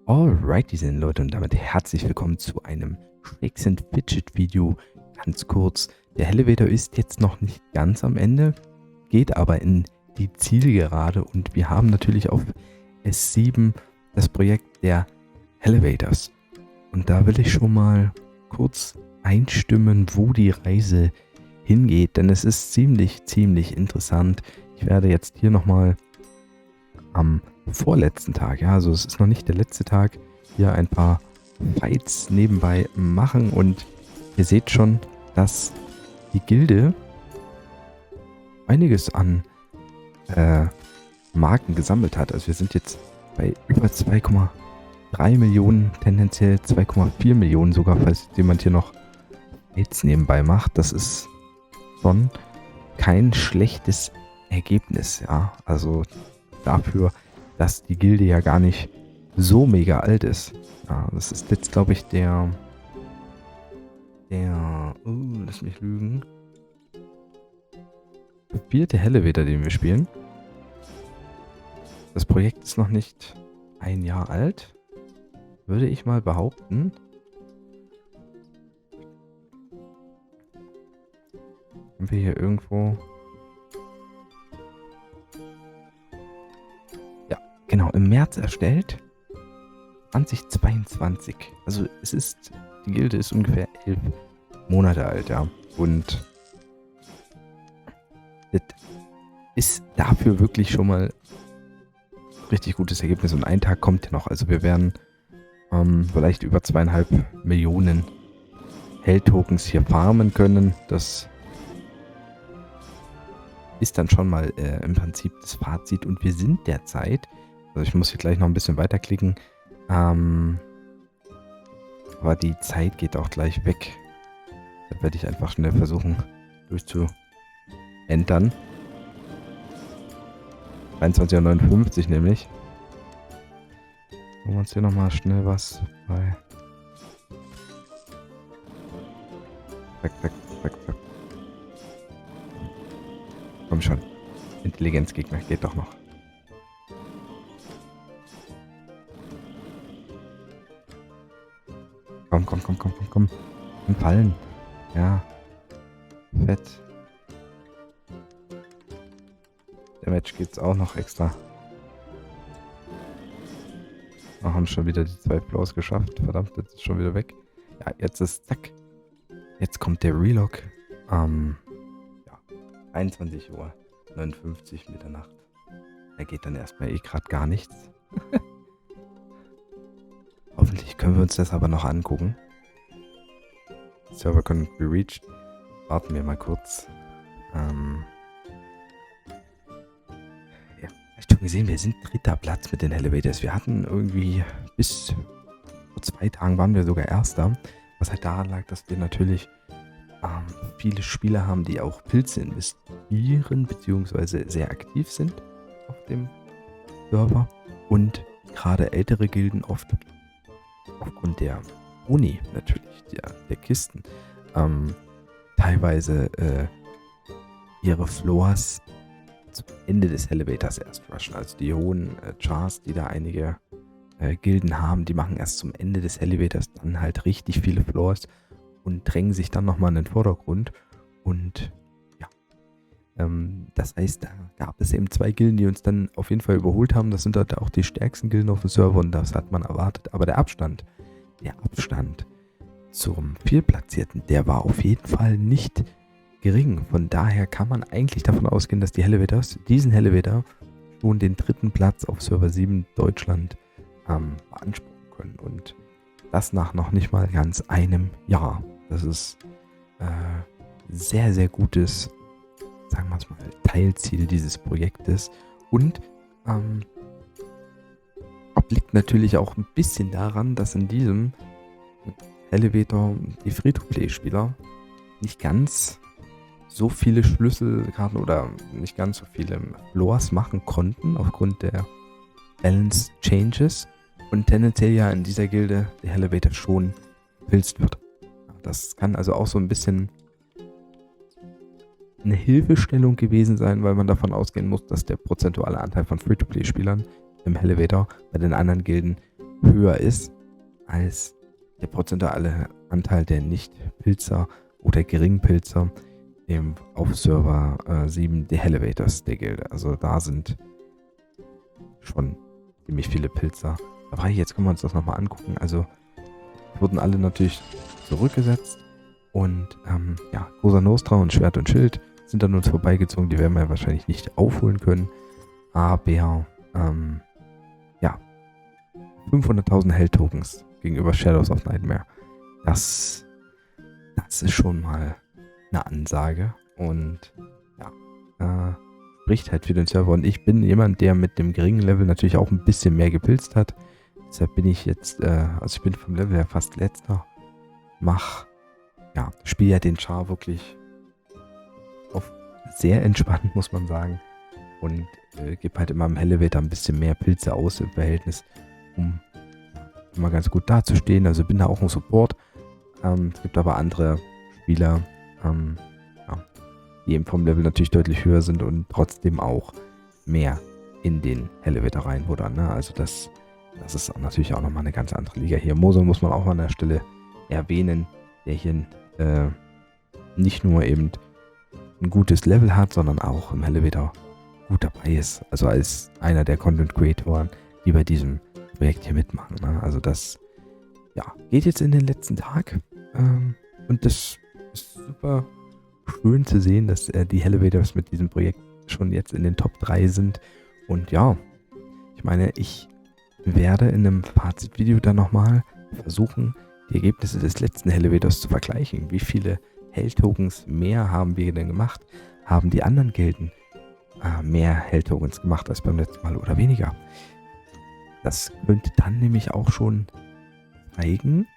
Alright, diese Leute und damit herzlich willkommen zu einem Shakes and Fidget Video. Ganz kurz, der Elevator ist jetzt noch nicht ganz am Ende, geht aber in die Zielgerade und wir haben natürlich auf S7 das Projekt der Elevators. Und da will ich schon mal kurz einstimmen, wo die Reise hingeht, denn es ist ziemlich interessant. Ich werde jetzt hier nochmal am vorletzten Tag, ja, also es ist noch nicht der letzte Tag, hier ein paar Fights nebenbei machen und ihr seht schon, dass die Gilde einiges an Marken gesammelt hat. Also wir sind jetzt bei über 2,3 Millionen, tendenziell 2,4 Millionen sogar, falls jemand hier noch Fights nebenbei macht. Das ist schon kein schlechtes Ergebnis, ja, also dafür, dass die Gilde ja gar nicht so mega alt ist. Ja, das ist jetzt, glaube ich, lass mich lügen, der 4. Elevator, den wir spielen. Das Projekt ist noch nicht ein Jahr alt, würde ich mal behaupten. Haben wir hier irgendwo... Genau, im März erstellt, 2022. Also die Gilde ist ungefähr 11 Monate alt, ja. Und das ist dafür wirklich schon mal richtig gutes Ergebnis. Und ein Tag kommt ja noch. Also wir werden vielleicht über 2,5 Millionen Held-Tokens hier farmen können. Das ist dann schon mal im Prinzip das Fazit. Und wir sind derzeit... Also ich muss hier gleich noch ein bisschen weiterklicken. Aber die Zeit geht auch gleich weg. Da werde ich einfach schnell versuchen durchzuentern. 23:59 Uhr nämlich. Machen wir uns hier nochmal schnell was bei. Zack. Komm schon. Intelligenzgegner geht doch noch. Komm. Und fallen. Ja. Fett. Damage geht's auch noch extra. Wir haben schon wieder die 2 Blows geschafft. Verdammt, jetzt ist schon wieder weg. Ja, jetzt ist zack. Jetzt kommt der Relog. 21:59 Uhr Mitternacht. Da geht dann erstmal gerade gar nichts. Hoffentlich können wir uns das aber noch angucken. Server couldn't be reached. Warten wir mal kurz. Ja, hast du schon gesehen, wir sind 3. Platz mit den Elevators. Wir hatten irgendwie bis vor 2 Tagen waren wir sogar 1. Was halt daran lag, dass wir natürlich viele Spieler haben, die auch Pilze investieren, beziehungsweise sehr aktiv sind auf dem Server. Und gerade ältere Gilden oft aufgrund der Uni natürlich, der Kisten, teilweise ihre Floors zum Ende des Elevators erst rushen. Also die hohen Chars, die da einige Gilden haben, die machen erst zum Ende des Elevators dann halt richtig viele Floors und drängen sich dann nochmal in den Vordergrund. Und ja, das heißt, da gab es eben 2 Gilden, die uns dann auf jeden Fall überholt haben. Das sind halt auch die stärksten Gilden auf dem Server und das hat man erwartet. Aber der Abstand zum Viertplatzierten, der war auf jeden Fall nicht gering. Von daher kann man eigentlich davon ausgehen, dass die Elevators diesen Elevator schon den 3. Platz auf Server 7 Deutschland beanspruchen können. Und das nach noch nicht mal ganz einem Jahr. Das ist sehr gutes, sagen wir es mal, Teilziel dieses Projektes. Und liegt natürlich auch ein bisschen daran, dass in diesem Elevator die Free-to-Play-Spieler nicht ganz so viele Schlüsselkarten oder nicht ganz so viele Floors machen konnten aufgrund der Balance Changes und tendenziell ja in dieser Gilde der Elevator schon gepilzt wird. Das kann also auch so ein bisschen eine Hilfestellung gewesen sein, weil man davon ausgehen muss, dass der prozentuale Anteil von Free-to-Play-Spielern im Elevator bei den anderen Gilden höher ist als der prozentuale Anteil der Nicht-Pilzer oder Geringpilzer auf Server 7 der Elevators der Gilde. Also da sind schon ziemlich viele Pilzer dabei. Jetzt können wir uns das nochmal angucken. Also wurden alle natürlich zurückgesetzt und Cosa Nostra und Schwert und Schild sind an uns vorbeigezogen. Die werden wir wahrscheinlich nicht aufholen können. Aber 500.000 Held-Tokens gegenüber Shadows of Nightmare. Das ist schon mal eine Ansage und spricht halt für den Server. Und ich bin jemand, der mit dem geringen Level natürlich auch ein bisschen mehr gepilzt hat. Deshalb bin ich jetzt, ich bin vom Level her fast letzter. Spiele ja den Char wirklich auf sehr entspannt, muss man sagen. Und gebe halt immer im Elevator ein bisschen mehr Pilze aus im Verhältnis, um immer ganz gut dazustehen. Also bin da auch ein Support. Es gibt aber andere Spieler, die eben vom Level natürlich deutlich höher sind und trotzdem auch mehr in den Elevator reinbuddern. Ne? Also das ist natürlich auch nochmal eine ganz andere Liga hier. Moser muss man auch an der Stelle erwähnen, der hier nicht nur eben ein gutes Level hat, sondern auch im Elevator gut dabei ist. Also als einer der Content Creatoren, die bei diesem Projekt hier mitmachen. Ne? Also das geht jetzt in den letzten Tag und das ist super schön zu sehen, dass die Elevators mit diesem Projekt schon jetzt in den Top 3 sind. Und ich meine, ich werde in einem Fazitvideo dann nochmal versuchen, die Ergebnisse des letzten Elevators zu vergleichen. Wie viele Held-Tokens mehr haben wir denn gemacht? Haben die anderen Gilden mehr Held-Tokens gemacht als beim letzten Mal oder weniger? Das könnte dann nämlich auch schon zeigen,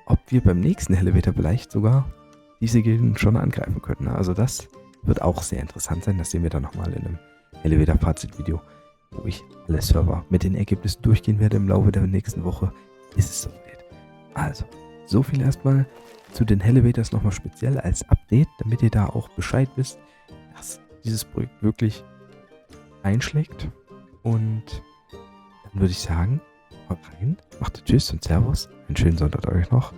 ob wir beim nächsten Elevator vielleicht sogar diese Gilden schon angreifen können. Also das wird auch sehr interessant sein. Das sehen wir dann nochmal in einem Elevator-Fazit-Video, wo ich alle Server mit den Ergebnissen durchgehen werde. Im Laufe der nächsten Woche ist es soweit. Also, so viel erstmal zu den Elevators nochmal speziell als Update, damit ihr da auch Bescheid wisst, dass dieses Projekt wirklich einschlägt. Und dann würde ich sagen, haut rein, macht Tschüss und Servus. Einen schönen Sonntag euch noch.